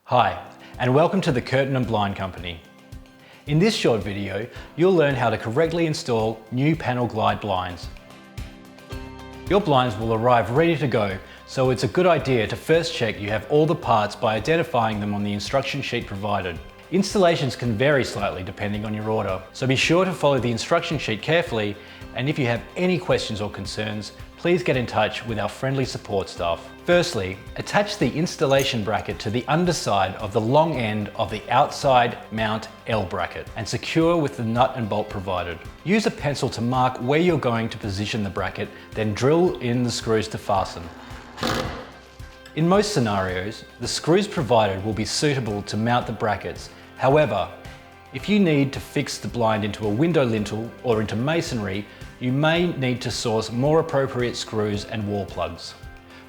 Hi, and welcome to the Curtain and Blind Company. In this short video, you'll learn how to correctly install new panel glide blinds. Your blinds will arrive ready to go, so it's a good idea to first check you have all the parts by identifying them on the instruction sheet provided. Installations can vary slightly depending on your order, so be sure to follow the instruction sheet carefully, and if you have any questions or concerns, please get in touch with our friendly support staff. Firstly, attach the installation bracket to the underside of the long end of the outside mount L bracket and secure with the nut and bolt provided. Use a pencil to mark where you're going to position the bracket, then drill in the screws to fasten. In most scenarios, the screws provided will be suitable to mount the brackets. However, if you need to fix the blind into a window lintel or into masonry, you may need to source more appropriate screws and wall plugs.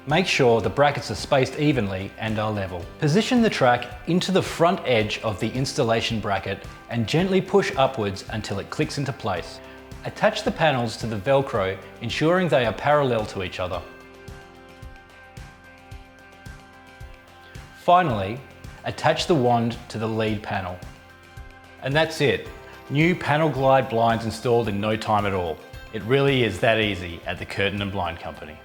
Make sure the brackets are spaced evenly and are level. Position the track into the front edge of the installation bracket and gently push upwards until it clicks into place. Attach the panels to the Velcro, ensuring they are parallel to each other. Finally, attach the wand to the lead panel. And that's it. New panel glide blinds installed in no time at all. It really is that easy at the Curtain and Blind Company.